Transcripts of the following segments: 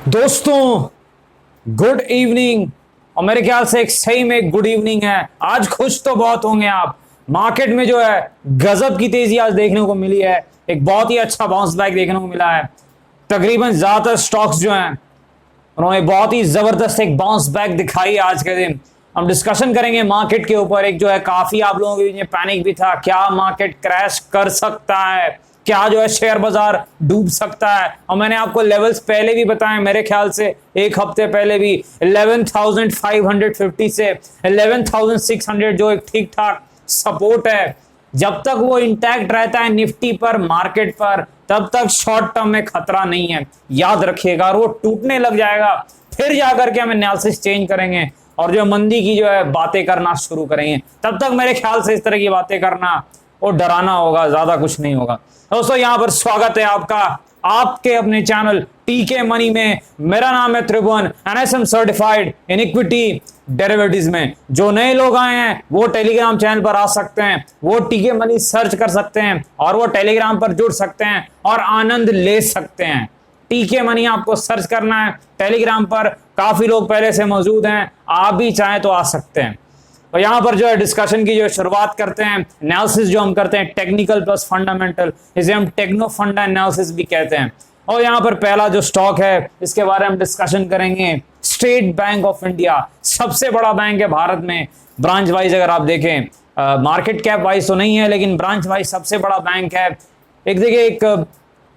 दोस्तों, good evening. और मेरे ख्याल से एक सही में एक गुड इवनिंग है। आज खुश तो बहुत होंगे आप। मार्केट में जो है गजब की तेजी आज देखने को मिली है। एक बहुत ही अच्छा बाउंस बैक देखने को मिला है। तकरीबन ज्यादातर स्टॉक्स जो हैं उन्होंने बहुत ही जबरदस्त एक बाउंस बैक दिखाई आज के दिन। हम डिस्कशन करेंगे मार्केट के ऊपर। एक जो है काफी आप लोगों के बीच में पैनिक भी था, क्या मार्केट क्रैश कर सकता है, क्या जो है शेयर बाजार डूब सकता है। और मैंने आपको लेवल्स पहले भी बताए, मेरे ख्याल से एक हफ्ते पहले भी 11,550 से 11,600 जो एक ठीक ठाक सपोर्ट है। जब तक वो इंटैक्ट रहता है निफ्टी पर, मार्केट पर, तब तक शॉर्ट टर्म में खतरा नहीं है, याद रखिएगा। और वो टूटने लग जाएगा फिर जाकर के हम एनालिसिस चेंज करेंगे और जो मंदी की जो है बातें करना शुरू करेंगे। तब तक मेरे ख्याल से इस तरह की बातें करना और डराना होगा, ज्यादा कुछ नहीं होगा। दोस्तों, यहां पर स्वागत है आपका आपके अपने चैनल टीके मनी में। मेरा नाम है Tribhuvan, NSM certified in equity derivatives में। जो नए लोग आए हैं वो टेलीग्राम चैनल पर आ सकते हैं, वो टीके मनी सर्च कर सकते हैं और वो टेलीग्राम पर जुड़ सकते हैं और आनंद ले सकते हैं। टीके मनी आपको सर्च करना है टेलीग्राम पर। काफी लोग पहले से मौजूद हैं, आप भी चाहें तो आ सकते हैं। तो यहां पर जो है डिस्कशन की जो शुरुआत करते हैं। एनालिसिस जो हम करते हैं टेक्निकल प्लस फंडामेंटल, इसे हम टेक्नो फंडा एनालिसिस भी कहते हैं। और यहां पर पहला जो स्टॉक है इसके बारे में हम डिस्कशन करेंगे। स्टेट बैंक ऑफ इंडिया सबसे बड़ा बैंक है भारत में। ब्रांच वाइज अगर आप देखें, मार्केट कैप वाइज तो नहीं है लेकिन ब्रांच वाइज सबसे बड़ा बैंक है। एक देखिए, एक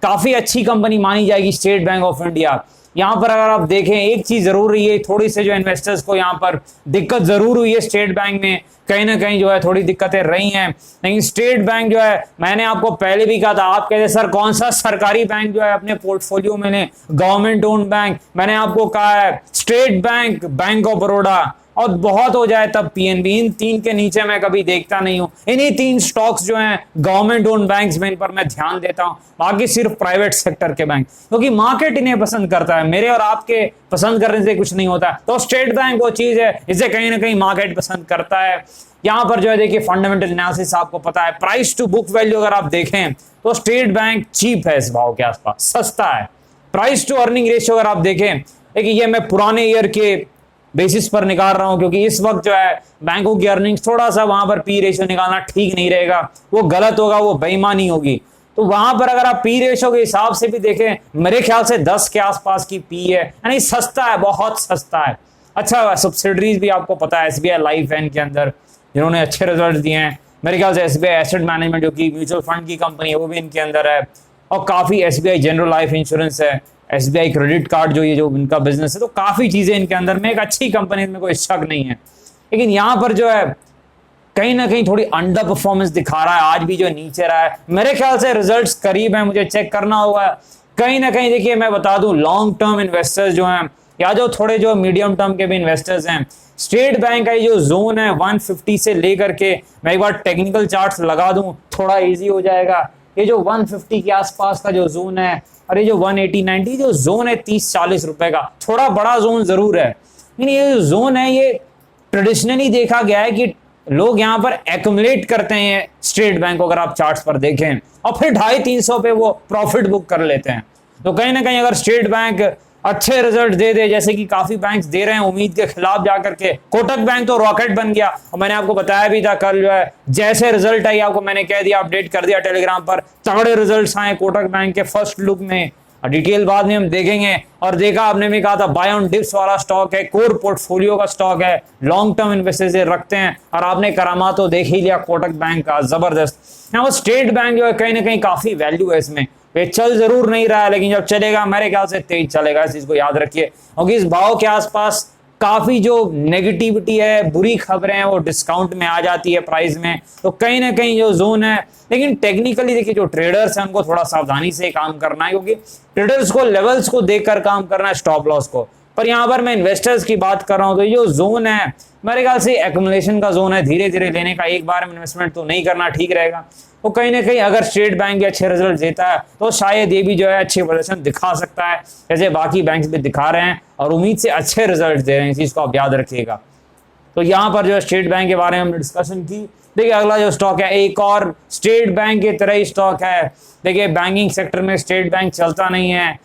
काफी अच्छी कंपनी मानी जाएगी स्टेट बैंक ऑफ इंडिया। यहां पर अगर आप देखें एक चीज जरूर रही है, थोड़ी से जो इन्वेस्टर्स को यहां पर दिक्कत जरूर हुई है स्टेट बैंक में, कहीं ना कहीं जो है थोड़ी दिक्कतें रही हैं। लेकिन स्टेट बैंक जो है, मैंने आपको पहले भी कहा था, आप कहते सर कौन सा सरकारी बैंक जो है अपने पोर्टफोलियो में ले, गवर्नमेंट ओन्ड बैंक। मैंने आपको कहा है state bank, bank of Baroda और बहुत हो जाए तब पीएनबी। इन तीन के नीचे मैं कभी देखता नहीं हूं। इन्हीं तीन स्टॉक्स जो हैं गवर्नमेंट ओन्ड बैंक्स में, इन पर मैं ध्यान देता हूं। बाकी सिर्फ प्राइवेट सेक्टर के बैंक, क्योंकि मार्केट इन्हें पसंद करता है। मेरे और आपके पसंद करने से कुछ नहीं होता। तो स्टेट बैंक वो चीज है जिसे कहीं ना कहीं मार्केट पसंद करता है। यहां पर जो है देखिए फंडामेंटल एनालिसिस आपको पता है, प्राइस टू बुक वैल्यू अगर आप देखें तो स्टेट बैंक चीप है, इस भाव के आसपास सस्ता है। प्राइस टू अर्निंग रेशियो अगर आप देखें, देखिए ये मैं पुराने ईयर के बेसिस पर निकाल रहा हूं, क्योंकि इस वक्त जो है बैंकों की अर्निंग्स थोड़ा सा वहां पर पी रेशियो निकालना ठीक नहीं रहेगा, वो गलत होगा, वो बेईमानी होगी। तो वहां पर अगर आप पी रेशियो के हिसाब से भी देखें, मेरे ख्याल से 10 के आसपास की पी है, यानी सस्ता है, बहुत सस्ता है। अच्छा, सब्सिडरीज भी आपको पता है एसबीआई लाइफ है के अंदर, जिन्होंने अच्छे रिजल्ट दिए हैं। मेरे ख्याल से एसबीआई एसेट मैनेजमेंट जो कि म्यूचुअल फंड की कंपनी है वो भी इनके अंदर है। और काफी एसबीआई जनरल लाइफ इंश्योरेंस है, एसबीआई क्रेडिट कार्ड जो ये जो इनका बिजनेस है, तो काफी चीजें इनके अंदर में, एक अच्छी कंपनी में कोई शक नहीं है। लेकिन यहां पर जो है कहीं ना कहीं थोड़ी अंडर परफॉर्मेंस दिखा रहा है, आज भी जो नीचे रहा है। मेरे ख्याल से रिजल्ट्स करीब है, मुझे चेक करना होगा कहीं ना कहीं। देखिए मैं बता दूं, लॉन्ग टर्म इन्वेस्टर्स जो हैं या जो थोड़े जो मीडियम टर्म के भी इन्वेस्टर्स हैं, स्टेट बैंक का जो जोन है 150 से लेकर के, मैं एक बार टेक्निकल चार्ट्स लगा दूं थोड़ा इजी हो जाएगा। ये जो 150 के आसपास का जो जोन है और ये जो 180-90 जो जोन है 30-40 रुपए का, थोड़ा बड़ा जोन जरूर है। लेकिन ये जो जोन है ये ट्रेडिशनली देखा गया है कि लोग यहां पर एक्युमुलेट करते हैं स्टेट बैंक को, अगर आप चार्ट्स पर देखें, और फिर 250-300 पे वो प्रॉफिट बुक कर लेते हैं। तो कहीं ना कहीं अगर स्टेट बैंक अच्छे रिजल्ट दे दे, जैसे कि काफी बैंक्स दे रहे हैं उम्मीद के खिलाफ जाकर के, कोटक बैंक तो रॉकेट बन गया। और मैंने आपको बताया भी था कल जो है जैसे रिजल्ट आई, आपको मैंने कह दिया, अपडेट कर दिया टेलीग्राम पर, तगड़े रिजल्ट्स आए कोटक बैंक के फर्स्ट लुक में। डिटेल बाद में हम देखेंगे। और देखा, आपने भी कहा था बाय ऑन डिप्स वाला स्टॉक है, कोर पोर्टफोलियो का स्टॉक है, लॉन्ग टर्म इन्वेस्टर्स रखते हैं, और आपने करामा तो देख ही लिया कोटक बैंक का, जबरदस्त। वो स्टेट बैंक जो है कहीं ना कहीं काफी वैल्यू है इसमें। वे चल जरूर नहीं रहा है लेकिन जब चलेगा मेरे ख्याल से तेज चलेगा, इस चीज को याद रखिए। क्योंकि इस भाव के आसपास काफी जो नेगेटिविटी है, बुरी खबरें हैं, वो डिस्काउंट में आ जाती है प्राइस में। तो कहीं ना कहीं जो जोन है, लेकिन टेक्निकली देखिए जो ट्रेडर्स हैं उनको थोड़ा सावधानी से काम करना है, क्योंकि ट्रेडर्स को लेवल्स को देखकर काम करना है, स्टॉप लॉस को। पर यहां पर मैं इन्वेस्टर्स की बात कर रहा हूं, तो ये जो जोन है मेरे ख्याल से एक्युमुलेशन का जोन है, धीरे धीरे लेने का, एक बार में इन्वेस्टमेंट तो नहीं करना ठीक रहेगा। तो कहीं ना कहीं अगर स्टेट बैंक भी अच्छे रिजल्ट देता है तो शायद ये भी जो है अच्छे प्रदर्शन दिखा सकता है, जैसे बाकी बैंक्स भी दिखा रहे हैं, और उम्मीद से अच्छे रिजल्ट दे रहे हैं, इस चीज को आप याद रखिएगा। तो यहाँ पर जो है स्टेट बैंक के बारे में हमने डिस्कशन की। देखिए अगला जो स्टॉक है एक और स्टेट बैंक की तरह ही स्टॉक है। देखिए बैंकिंग सेक्टर में स्टेट बैंक चलता नहीं है,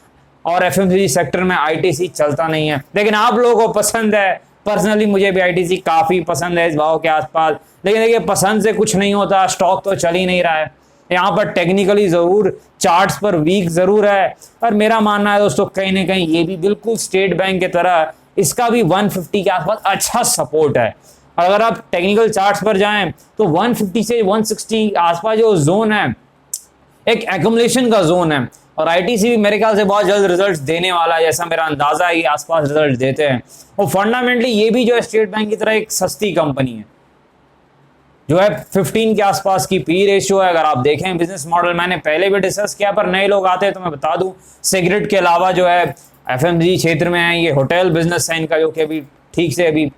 और एफएमसीजी सेक्टर में आईटीसी चलता नहीं है, लेकिन आप लोगों को पसंद है। पर्सनली मुझे भी आईटीसी काफी पसंद है इस भाव के आसपास, लेकिन देखिए पसंद से कुछ नहीं होता, स्टॉक तो चल ही नहीं रहा है। यहाँ पर टेक्निकली जरूर, चार्ट्स पर वीक जरूर है, पर मेरा मानना है दोस्तों कहीं ना कहीं ये भी बिल्कुल स्टेट बैंक की तरह इसका भी 150 के आसपास अच्छा सपोर्ट है। और अगर आप टेक्निकल चार्ट्स पर जाएं तो 150 से 160 आसपास जो जोन है एक एक्युमुलेशन का जोन है, और आईटीसी भी मेरे ख्याल से बहुत जल्द रिजल्ट्स देने वाला है, जैसा मेरा अंदाजा है ये आसपास रिजल्ट देते हैं। और फंडामेंटली ये भी जो है स्टेट बैंक की तरह एक सस्ती कंपनी है, जो है 15 के आसपास की पी रेशियो है। अगर आप देखें बिजनेस मॉडल मैंने पहले भी डिस्कस किया, पर नए लोग आते हैं तो मैं बता दूं, सिगरेट के अलावा जो है एफएमजी क्षेत्र में है, ये होटल बिजनेस है इनका, जो कि अभी ठीक से अभी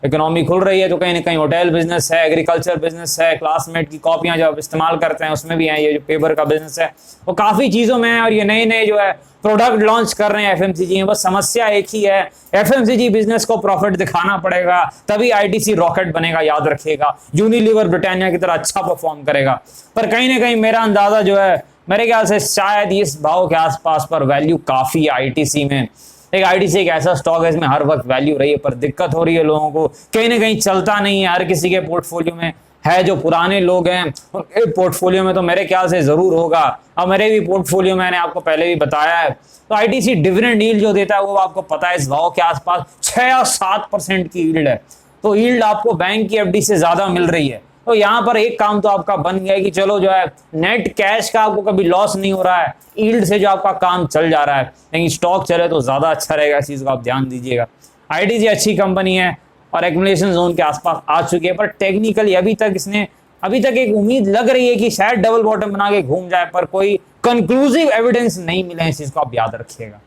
इकोनॉमी खुल रही है तो कहीं ना कहीं होटल बिजनेस है, एग्रीकल्चर बिजनेस है, क्लासमेट की कॉपियां जो आप इस्तेमाल करते हैं उसमें भी है, ये जो पेपर का बिजनेस है वो काफी चीजों में है। और ये नए नए जो है प्रोडक्ट लॉन्च कर रहे हैं एफएमसीजी में। बस समस्या एक ही है, एफएमसीजी बिजनेस को प्रॉफिट दिखाना पड़ेगा, तभी आईटीसी रॉकेट बनेगा, याद रखिएगा। यूनिलीवर ब्रिटानिया की तरह अच्छा परफॉर्म करेगा। पर कहीं ना कहीं मेरा अंदाजा जो है, मेरे ख्याल से शायद इस भाव के आसपास पर वैल्यू काफी है आईटीसी में। एक आईटीसी एक ऐसा स्टॉक है इसमें हर वक्त वैल्यू रही है, पर दिक्कत हो रही है लोगों को, कहीं ना कहीं चलता नहीं है। हर किसी के पोर्टफोलियो में है, जो पुराने लोग हैं उनके पोर्टफोलियो में तो मेरे ख्याल से जरूर होगा। और मेरे भी पोर्टफोलियो मैंने आपको पहले भी बताया है, तो आईटीसी डिविडेंड यील्ड जो देता है वो आपको पता है इस भाव के आसपास 6 या 7% की यील्ड है। तो यील्ड आपको बैंक की एफडी से ज्यादा मिल रही है। तो यहाँ पर एक काम तो आपका बन गया कि चलो जो है नेट कैश का आपको कभी लॉस नहीं हो रहा है, यील्ड से जो आपका काम चल जा रहा है, लेकिन स्टॉक चले तो ज्यादा अच्छा रहेगा, इस चीज को आप ध्यान दीजिएगा। आईटीसी अच्छी कंपनी है और एक्युमुलेशन जोन के आसपास आ चुकी है, पर टेक्निकली अभी तक एक उम्मीद लग रही है कि शायद डबल बॉटम बना के घूम जाए, पर कोई कंक्लूसिव एविडेंस नहीं मिला है, इस चीज को आप याद रखिएगा।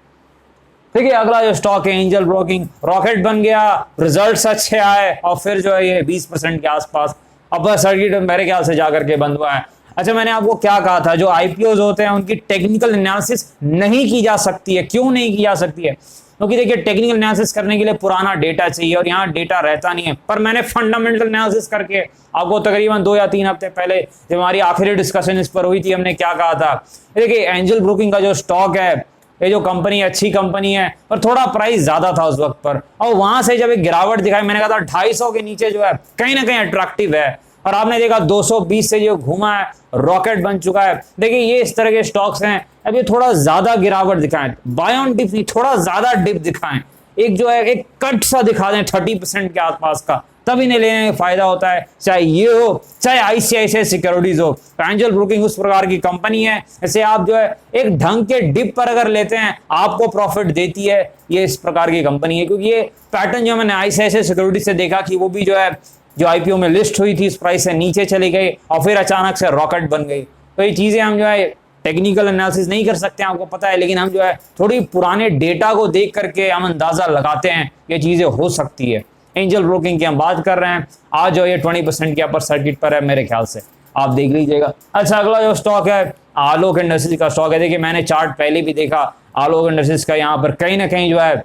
ठीक है, अगला जो स्टॉक है एंजल ब्रोकिंग, रॉकेट बन गया, रिजल्ट्स अच्छे आए और फिर जो है ये 20% के आसपास अपर सर्किट मेरे ख्याल से जाकर के बंद हुआ है। अच्छा, मैंने आपको क्या कहा था, जो आईपीओज होते हैं उनकी टेक्निकल एनालिसिस नहीं की जा सकती है। क्यों नहीं की जा सकती है? क्योंकि देखिए टेक्निकल एनालिसिस करने के लिए पुराना डेटा चाहिए और यहाँ डेटा रहता नहीं है। पर मैंने फंडामेंटल एनालिसिस करके आपको तकरीबन 2 या 3 हफ्ते पहले जब हमारी आखिरी डिस्कशन इस पर हुई थी, हमने क्या कहा था, देखिए एंजल ब्रोकिंग का जो स्टॉक है, ये जो कंपनी अच्छी कंपनी है, पर थोड़ा प्राइस ज्यादा था उस वक्त पर, और वहां से जब एक गिरावट दिखाई, मैंने कहा था 250 के नीचे जो है कहीं ना कहीं अट्रैक्टिव है, और आपने देखा 220 से जो घूमा है रॉकेट बन चुका है। देखिए ये इस तरह के स्टॉक्स हैं, अब ये थोड़ा ज्यादा गिरावट दिखाएं, बाय ऑन डिप नहीं, थोड़ा ज्यादा डिप दिखाएं, एक जो है एक कट सा दिखा दें 30% के आसपास का, तब इन्हें लेने में फायदा होता है। चाहे ये हो, चाहे आईसीआईसीआई सिक्योरिटीज हो, एंजल ब्रोकिंग उस प्रकार की कंपनी है, ऐसे आप जो है एक ढंग के डिप पर अगर लेते हैं आपको प्रॉफिट देती है, ये इस प्रकार की कंपनी है। क्योंकि ये पैटर्न जो मैंने आईसीआईसीआई सिक्योरिटीज से देखा कि वो भी जो है जो आईपीओ में लिस्ट हुई थी इस प्राइस से नीचे चली गई और फिर अचानक से रॉकेट बन गई। तो ये चीजें हम जो है टेक्निकल एनालिसिस नहीं कर सकते, आपको पता है, लेकिन हम जो है थोड़ी पुराने डेटा को देख करके हम अंदाजा लगाते हैं ये चीजें हो सकती है। एंजल ब्रोकिंग की हम बात कर रहे हैं, आज जो ये 20% के अपर सर्किट पर है मेरे ख्याल से, आप देख लीजिएगा। अच्छा, अगला जो स्टॉक है आलोक इंडस्ट्रीज का स्टॉक है। देखिए मैंने चार्ट पहले भी देखा आलोक इंडस्ट्रीज का, यहाँ पर कहीं ना कहीं जो है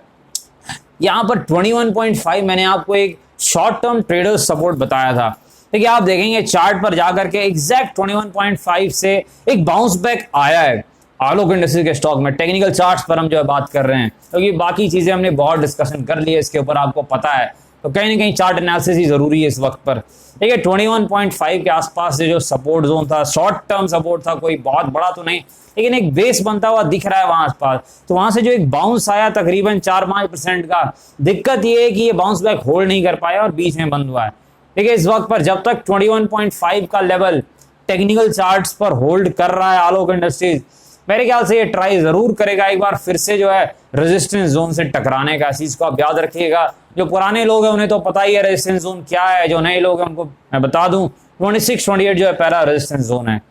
यहाँ पर 21.5 मैंने आपको एक शॉर्ट टर्म ट्रेडर सपोर्ट बताया था। देखिए आप देखेंगे चार्ट पर जाकर के एग्जैक्ट 21.5 से एक बाउंस बैक आया है आलोक इंडस्ट्रीज के स्टॉक में। टेक्निकल चार्ट्स पर हम जो है बात कर रहे हैं, क्योंकि बाकी चीजें हमने बहुत डिस्कशन कर ली है इसके ऊपर, आपको पता है, तो कहीं ना कहीं चार्ट एनालिसिस ही जरूरी है इस वक्त पर। देखिए 21.5 के आसपास से जो सपोर्ट जोन था, शॉर्ट टर्म सपोर्ट था, कोई बहुत बड़ा तो नहीं, लेकिन एक बेस बनता हुआ दिख रहा है वहां आसपास। तो वहां से जो एक बाउंस आया तकरीबन 4-5% का, दिक्कत ये है कि ये बाउंस बैक होल्ड नहीं कर पाया और बीच में बंद हुआ है। देखिए इस वक्त पर जब तक 21.5 का लेवल टेक्निकल चार्ट्स पर होल्ड कर रहा है आलोक इंडस्ट्रीज, मेरे ख्याल से ये ट्राई जरूर करेगा एक बार फिर से जो है रेजिस्टेंस जोन से टकराने का। चीज को आप याद रखिएगा, जो पुराने लोग हैं उन्हें तो पता ही है रेजिस्टेंस जोन क्या है, जो नए लोग हैं उनको मैं बता दूं 26-28 जो है पहला रेजिस्टेंस जोन है।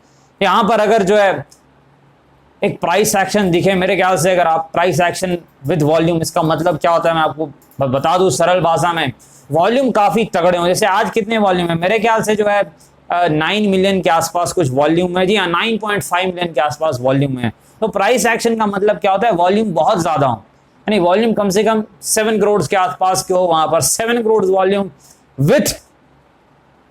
यहाँ पर अगर जो है एक प्राइस एक्शन दिखे, मेरे ख्याल से अगर आप प्राइस एक्शन विद वॉल्यूम, इसका मतलब क्या होता है मैं आपको बता दूं सरल भाषा में, वॉल्यूम काफी तगड़े हो, जैसे आज कितने वॉल्यूम है, मेरे ख्याल से जो है 9 मिलियन के आसपास कुछ वॉल्यूम है, जी हाँ 9.5 मिलियन के आसपास वॉल्यूम है। तो प्राइस एक्शन का मतलब क्या होता है, वॉल्यूम बहुत ज्यादा हो, यानी वॉल्यूम कम से कम 7 करोड़ के आसपास के हो, वहां पर 7 crore volume with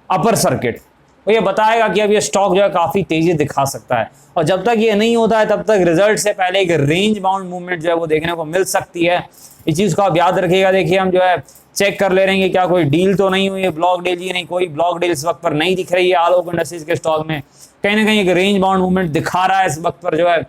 upper circuit, वो ये बताएगा कि अब ये स्टॉक जो है काफी तेजी दिखा सकता है। और जब तक ये नहीं होता है तब तक रिजल्ट से पहले एक रेंज बाउंड मूवमेंट जो है वो देखने को मिल सकती है। इस चीज को आप याद रखिएगा। देखिए हम जो है चेक कर ले रहे हैं कि क्या कोई डील तो नहीं हुई है, ब्लॉक डील ही नहीं, कोई ब्लॉक डील इस वक्त पर नहीं दिख रही है आलोक इंडस्ट्रीज के स्टॉक में। कहीं ना कहीं एक रेंज बाउंड मूवमेंट दिखा रहा है इस वक्त पर जो है।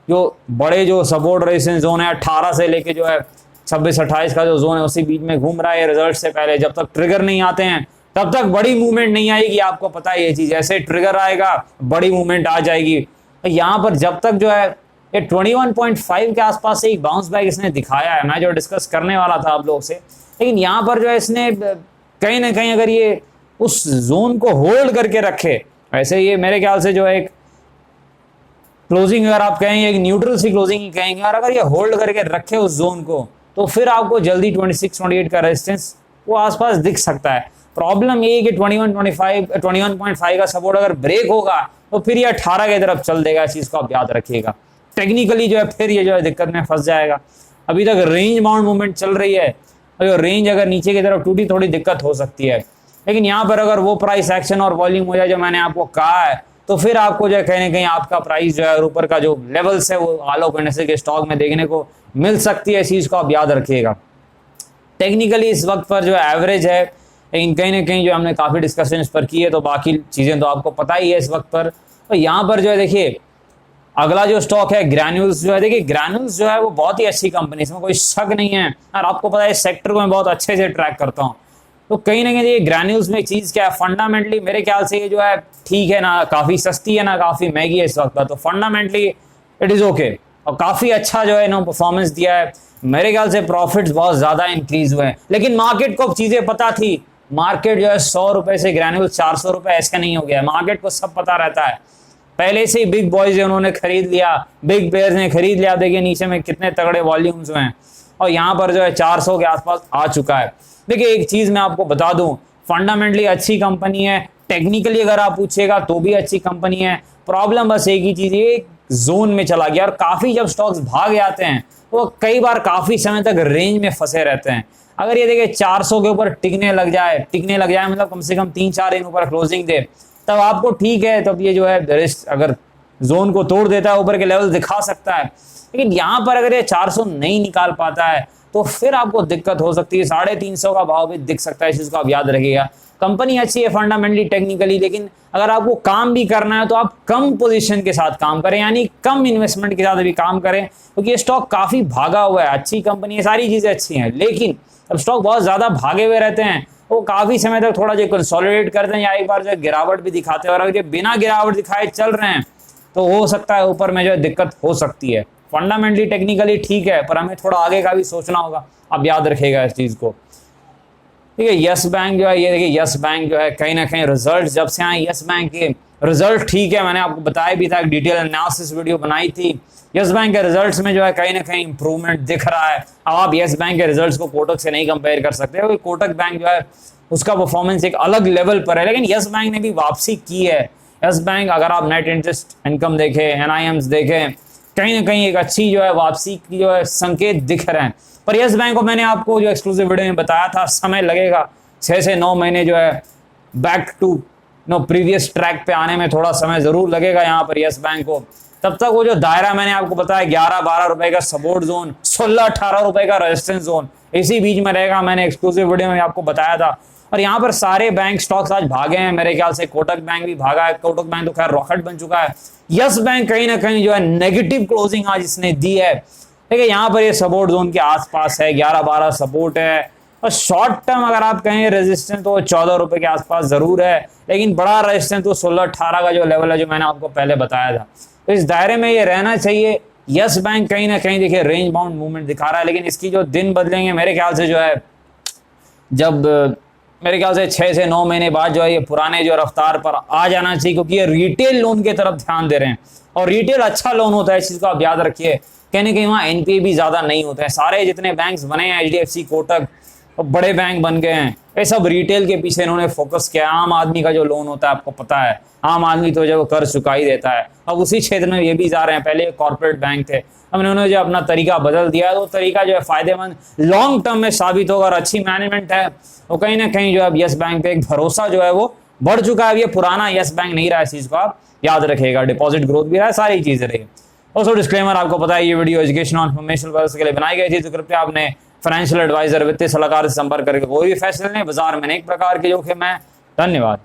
जो बड़े जो सपोर्ट रेजिस्टेंस जोन है 18 से लेके जो है 26-28 का जो जोन है उसी बीच में घूम रहा है रिजल्ट से पहले। जब तक ट्रिगर नहीं आते हैं तब तक बड़ी मूवमेंट नहीं आएगी, आपको पता है ये चीज। ऐसे ट्रिगर आएगा बड़ी मूवमेंट आ जाएगी। यहाँ पर जब तक जो है ये 21.5 के आसपास से एक बाउंस बैक इसने दिखाया है, मैं जो डिस्कस करने वाला था आप लोग से। लेकिन यहाँ पर जो है इसने कहीं ना कहीं अगर ये उस जोन को होल्ड करके रखे, वैसे ये मेरे ख्याल से जो है एक क्लोजिंग अगर आप कहेंगे एक न्यूट्रल सी क्लोजिंग ही कहेंगे, और अगर ये होल्ड करके रखे उस जोन को तो फिर आपको जल्दी 26-28 का रेजिस्टेंस वो आसपास दिख सकता है। प्रॉब्लम ये है कि 21.5 का सपोर्ट अगर ब्रेक होगा तो फिर ये 18 की तरफ चल देगा। इस चीज को आप याद रखिएगा। टेक्निकली जो है फिर ये जो है दिक्कत में फंस जाएगा। अभी तक रेंज बाउंड मूवमेंट चल रही है, और रेंज अगर नीचे की तरफ टूटी थोड़ी दिक्कत हो सकती है। लेकिन यहाँ पर अगर वो प्राइस एक्शन और वॉल्यूम हो जाए जो मैंने आपको कहा है, तो फिर आपको जो है कहीं ना कहीं आपका प्राइस जो है ऊपर का जो लेवल्स है वो आलोक इंडस्ट्री के स्टॉक में देखने को मिल सकती है। इस चीज को आप याद रखिएगा। टेक्निकली इस वक्त पर जो एवरेज है, लेकिन कहीं ना कहीं जो हमने काफी डिस्कशन इस पर की है, तो बाकी चीजें तो आपको पता ही है इस वक्त पर। तो यहाँ पर जो है देखिए अगला जो स्टॉक है ग्रैन्यूल्स जो है, देखिए ग्रैन्यूल्स जो है वो बहुत ही अच्छी कंपनी, इसमें कोई शक नहीं है। और आपको पता है इस सेक्टर को मैं बहुत अच्छे से ट्रैक करता हूँ। तो कहीं ना कहीं ये ग्रैन्यूल्स में एक चीज क्या है, फंडामेंटली मेरे ख्याल से ये जो है ठीक है ना, काफी सस्ती है ना काफी महंगी है इस वक्त पर। तो फंडामेंटली इट इज ओके, और काफी अच्छा जो है इन्होंने परफॉर्मेंस दिया है। मेरे ख्याल से प्रॉफिट्स बहुत ज्यादा इंक्रीज हुए हैं। लेकिन मार्केट को चीजें पता थी, मार्केट जो है 100 रुपए से ग्रैन्यूल 400 रुपए ऐसा नहीं हो गया। मार्केट को सब पता रहता है, पहले से ही बिग बॉयज उन्होंने खरीद लिया, बिग प्लेयर्स ने खरीद लिया। देखिए नीचे में कितने तगड़े वॉल्यूम्स हुए हैं, और यहाँ पर जो है 400 के आसपास आ चुका है। देखिए एक चीज मैं आपको बता दूं, फंडामेंटली अच्छी कंपनी है, टेक्निकली अगर आप पूछिएगा तो भी अच्छी कंपनी है। प्रॉब्लम बस एक ही चीज, ये जोन में चला गया, और काफी जब स्टॉक्स भाग जाते हैं तो कई बार काफी समय तक रेंज में फंसे रहते हैं। अगर ये देखिए 400 के ऊपर टिकने लग जाए मतलब कम से कम 3-4 दिन ऊपर क्लोजिंग दे, तब आपको ठीक है, तब ये जो है रिस्क अगर जोन को तोड़ देता है ऊपर के लेवल दिखा सकता है। लेकिन यहाँ पर अगर ये 400 नहीं निकाल पाता है तो फिर आपको दिक्कत हो सकती है। 350 का भाव भी दिख सकता है। इस चीज को आप याद रखिएगा। कंपनी अच्छी है फंडामेंटली टेक्निकली, लेकिन अगर आपको काम भी करना है तो आप कम पोजीशन के साथ काम करें, यानी कम इन्वेस्टमेंट के साथ भी काम करें, क्योंकि ये स्टॉक काफी भागा हुआ है। अच्छी कंपनी है, सारी चीजें अच्छी हैं, लेकिन अब स्टॉक बहुत ज्यादा भागे हुए रहते हैं, वो काफी समय तक थोड़ा जो कंसोलिडेट करते हैं या एक बार जो गिरावट भी दिखाते हैं। और अगर ये बिना गिरावट दिखाए चल रहे हैं तो हो सकता है ऊपर में जो है दिक्कत हो सकती है। फंडामेंटली टेक्निकली ठीक है, पर हमें थोड़ा आगे का भी सोचना होगा। आप याद रखिएगा इस चीज को। ठीक है, यस बैंक जो है, ये देखिए यस बैंक जो है कहीं ना कहीं रिजल्ट जब से आए, यस बैंक के रिजल्ट ठीक है, मैंने आपको बताया भी था, डिटेल एनालिसिस वीडियो बनाई थी। यस बैंक के रिजल्ट्स में जो है कहीं ना कहीं इंप्रूवमेंट दिख रहा है। अब आप यस बैंक के रिजल्ट्स को कोटक से नहीं कंपेयर कर सकते, क्योंकि कोटक बैंक जो है उसका परफॉर्मेंस एक अलग लेवल पर है, लेकिन यस बैंक ने भी वापसी की है। यस बैंक अगर आप नेट इंटरेस्ट इनकम देखें, एनआईएम्स देखें, कहीं ना कहीं एक अच्छी जो है वापसी की जो है संकेत दिख रहे हैं। पर यस बैंक को मैंने आपको जो एक्सक्लूसिव वीडियो में बताया था, समय लगेगा 6 से 9 महीने जो है बैक टू प्रीवियस ट्रैक पे आने में थोड़ा समय जरूर लगेगा यहाँ पर यस बैंक को। तब तक वो जो दायरा मैंने आपको बताया 11-12 रुपए का सपोर्ट जोन, 16-18 रुपए का रेजिस्टेंस जोन, इसी बीच में रहेगा। मैंने एक्सक्लूसिव वीडियो में आपको बताया था। और यहाँ पर सारे बैंक स्टॉक्स आज भागे हैं। मेरे ख्याल से कोटक बैंक भी भागा है, कोटक बैंक तो खैर रॉकेट बन चुका है। यस बैंक कहीं ना कहीं जो है नेगेटिव क्लोजिंग आज इसने दी है। देखिए यहाँ पर ये सपोर्ट जोन के आसपास है, 11-12 सपोर्ट है। और शॉर्ट टर्म अगर आप कहें रेजिस्टेंस तो 14 रुपए के आसपास जरूर है, लेकिन बड़ा रेजिस्टेंस तो 16-18 का जो लेवल है जो मैंने आपको पहले बताया था। तो इस दायरे में ये रहना चाहिए। यस बैंक कहीं ना कहीं देखिए रेंज बाउंड मूवमेंट दिखा रहा है, लेकिन इसकी जो दिन बदलेंगे मेरे ख्याल से जो है जब मेरे ख्याल से 6 से 9 महीने बाद जो है ये पुराने जो रफ्तार पर आ जाना चाहिए, क्योंकि ये रिटेल लोन की तरफ ध्यान दे रहे हैं और रिटेल अच्छा लोन होता है। इस चीज को आप याद रखिए। कहने कहीं वहाँ एनपीए भी ज्यादा नहीं होते हैं। सारे जितने बैंक्स बने हैं, एचडीएफसी, कोटक, बड़े बैंक बन गए हैं, ये सब रिटेल के पीछे इन्होंने फोकस किया। आम आदमी का जो लोन होता है आपको पता है, आम आदमी तो जो कर्ज चुका ही देता है। अब उसी क्षेत्र में ये भी जा रहे हैं। पहले कॉर्पोरेट बैंक थे, अब इन्होंने जो अपना तरीका बदल दिया है, वो तरीका जो है फायदेमंद लॉन्ग टर्म में साबित होगा और अच्छी मैनेजमेंट है। वो कहीं ना कहीं जो है यस बैंक पे एक भरोसा जो है वो बढ़ चुका है, ये पुराना यस बैंक नहीं रहा, इस चीज को आप याद रखिएगा। डिपॉजिट ग्रोथ भी रहा, सारी चीजें रही। और डिस्क्लेमर, आपको पता है ये वीडियो एजुकेशन और इन्फॉर्मेशन पर्पस के लिए बनाई गई थी, तो कृपया आपने फाइनेंशियल एडवाइजर, वित्तीय सलाहकार से संपर्क करके कोई भी फैसले लें। बाजार में अनेक प्रकार के जोखिम है। धन्यवाद।